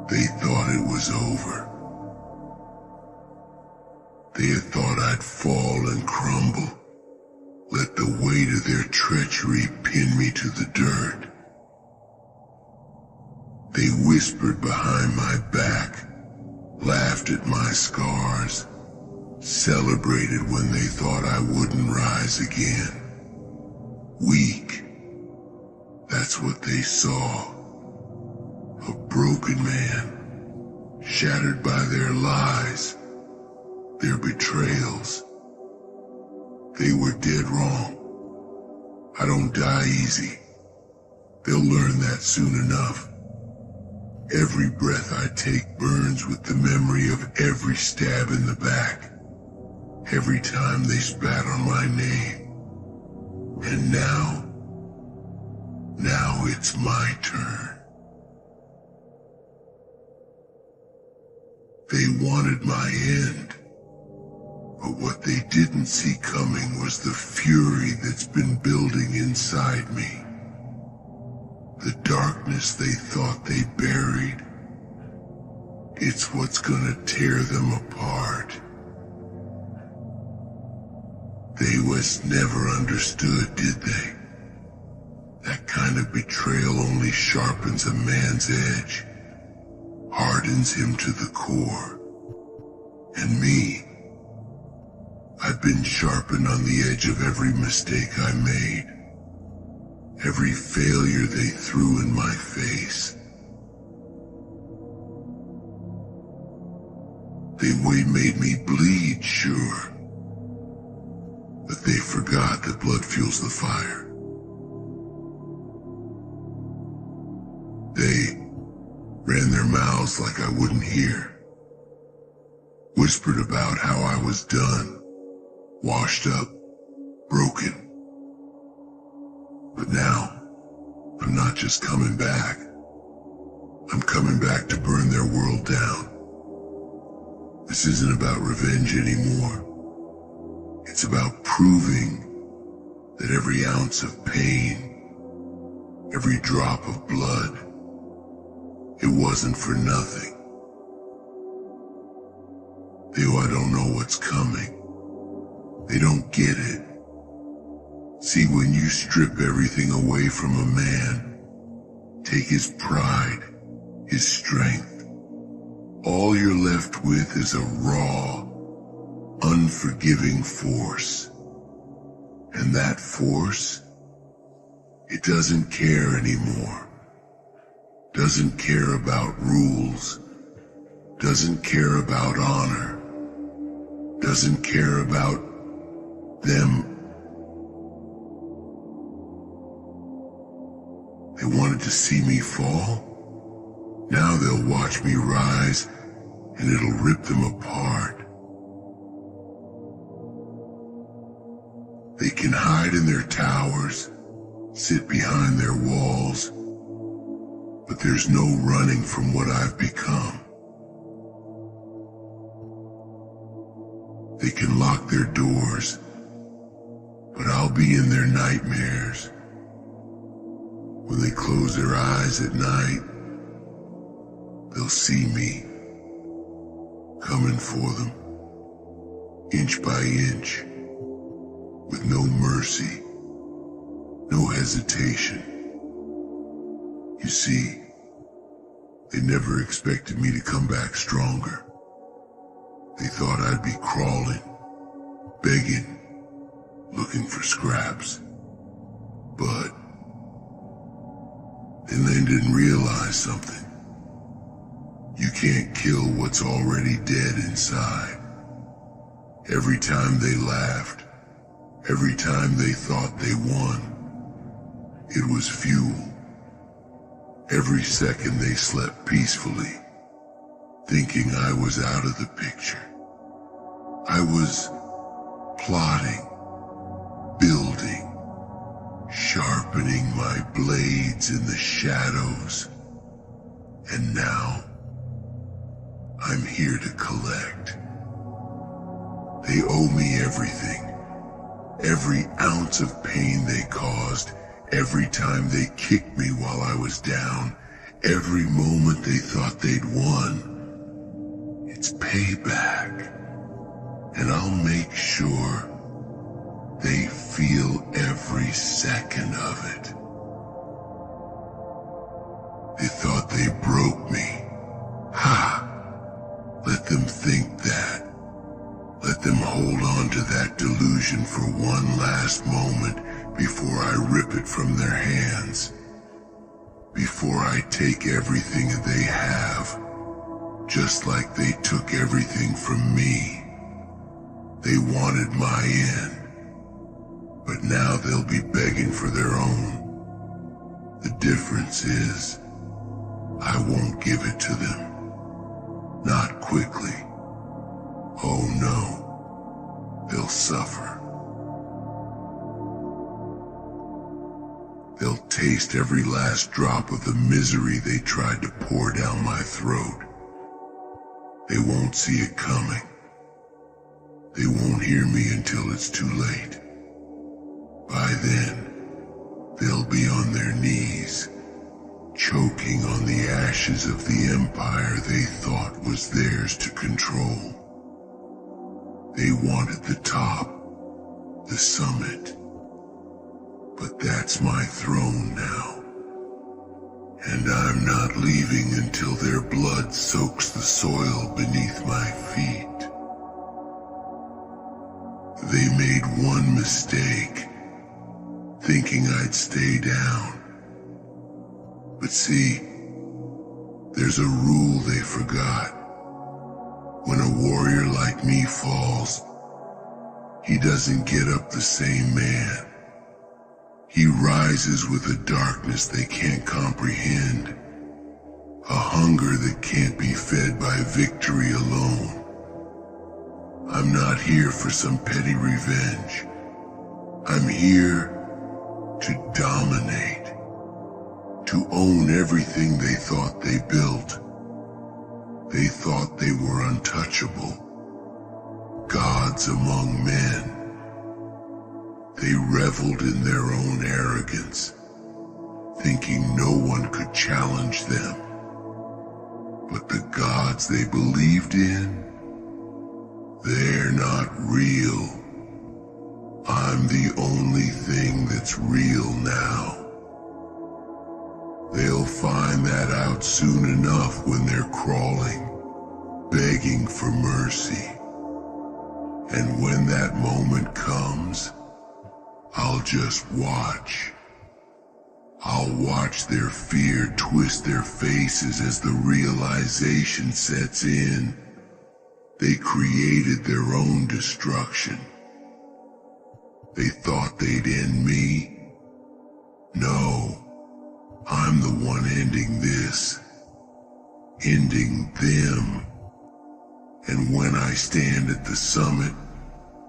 They thought it was over. They had thought I'd fall and crumble, let the weight of their treachery pin me to the dirt. They whispered behind my back, laughed at my scars, celebrated when they thought I wouldn't rise again. Weak, that's what they saw. A broken man, shattered by their lies, their betrayals. They were dead wrong. I don't die easy. They'll learn that soon enough. Every breath I take burns with the memory of every stab in the back, every time they spat on my name. And now it's my turn. They wanted my end, but what they didn't see coming was the fury that's been building inside me. The darkness they thought they buried. It's what's gonna tear them apart. They was never understood, did they? That kind of betrayal only sharpens a man's edge, hardens him to the core. And me, I've been sharpened on the edge of every mistake I made. Every failure they threw in my face. They made me bleed, sure. But they forgot that blood fuels the fire. They ran their mouths like I wouldn't hear. Whispered about how I was done, washed up, broken. But now, I'm not just coming back. I'm coming back to burn their world down. This isn't about revenge anymore. It's about proving that every ounce of pain, every drop of blood, it wasn't for nothing. They don't know what's coming. They don't get it. See, when you strip everything away from a man, take his pride, his strength, all you're left with is a raw, unforgiving force. And that force, it doesn't care anymore. Doesn't care about rules. Doesn't care about honor. Doesn't care about them. They wanted to see me fall. Now they'll watch me rise, and it'll rip them apart. They can hide in their towers, sit behind their walls, but there's no running from what I've become. They can lock their doors, but I'll be in their nightmares. When they close their eyes at night, they'll see me coming for them, inch by inch, with no mercy, no hesitation. You see, they never expected me to come back stronger. They thought I'd be crawling, begging, looking for scraps. But then they didn't realize something. You can't kill what's already dead inside. Every time they laughed, every time they thought they won, it was fuel. Every second they slept peacefully, thinking I was out of the picture. I was plotting, building, sharpening my blades in the shadows. And now, I'm here to collect. They owe me everything. Every ounce of pain they caused, every time they kicked me while I was down, Every moment they thought they'd won, it's payback. And I'll make sure they feel every second of it. They thought they broke me. Ha! Let them think that. Let them hold on to that delusion for one last moment before I rip it from their hands. Before I take everything they have, just like they took everything from me. They wanted my end, but now they'll be begging for their own. The difference is, I won't give it to them. Not quickly. Oh no, they'll suffer. They'll taste every last drop of the misery they tried to pour down my throat. They won't see it coming. They won't hear me until it's too late. By then, they'll be on their knees, choking on the ashes of the empire they thought was theirs to control. They wanted the top, the summit. But that's my throne now. And I'm not leaving until their blood soaks the soil beneath my feet. They made one mistake, thinking I'd stay down. But see, there's a rule they forgot. When a warrior like me falls, he doesn't get up the same man. He rises with a darkness they can't comprehend, a hunger that can't be fed by victory alone. I'm not here for some petty revenge. I'm here to dominate, to own everything they thought they built. They thought they were untouchable, gods among men. They reveled in their own arrogance, thinking no one could challenge them. But the gods they believed in, they're not real. I'm the only thing that's real now. They'll find that out soon enough when they're crawling, begging for mercy. And when that moment comes, I'll just watch. I'll watch their fear twist their faces as the realization sets in. They created their own destruction. They thought they'd end me. No, I'm the one ending this, ending them. And when I stand at the summit,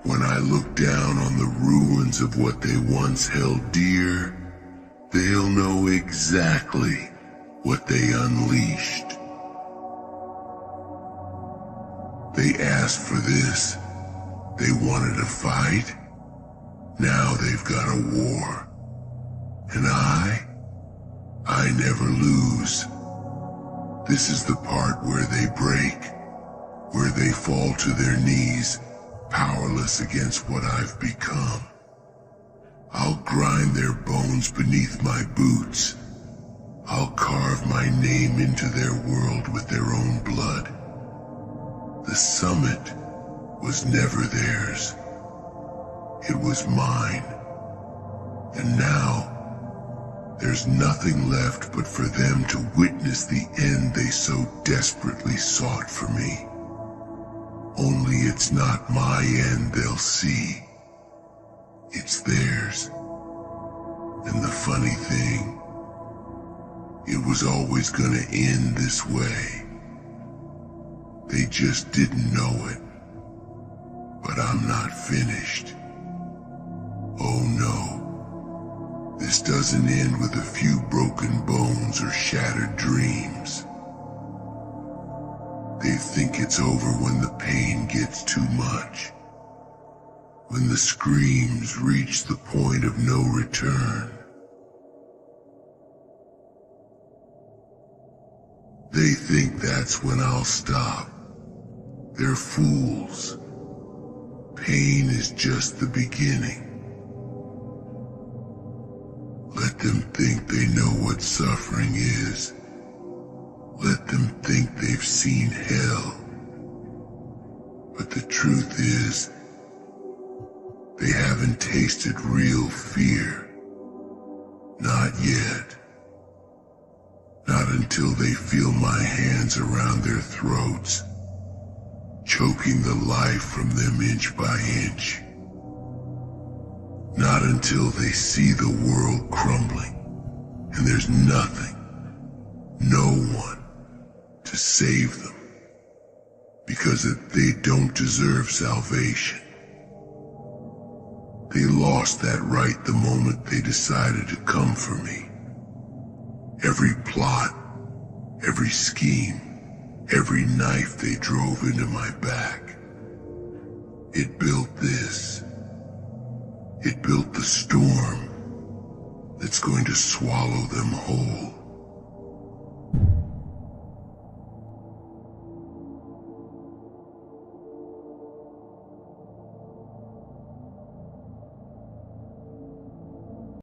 when I look down on the ruins of what they once held dear, they'll know exactly what they unleashed. They asked for this. They wanted a fight. Now they've got a war. And I never lose. This is the part where they break, where they fall to their knees, powerless against what I've become. I'll grind their bones beneath my boots. I'll carve my name into their world with their own blood. The summit was never theirs. It was mine. And now, there's nothing left but for them to witness the end they so desperately sought for me. Only it's not my end they'll see. It's theirs. And the funny thing, it was always gonna end this way. They just didn't know it. But I'm not finished. Oh no. This doesn't end with a few broken bones or shattered dreams. They think it's over when the pain gets too much. When the screams reach the point of no return. They think that's when I'll stop. They're fools. Pain is just the beginning. Let them think they know what suffering is. Let them think they've seen hell. But the truth is, they haven't tasted real fear. Not yet. Not until they feel my hands around their throats, choking the life from them inch by inch. Not until they see the world crumbling, and there's nothing, no one, to save them, because they don't deserve salvation. They lost that right the moment they decided to come for me. Every plot, every scheme, every knife they drove into my back. It built this. It built the storm that's going to swallow them whole.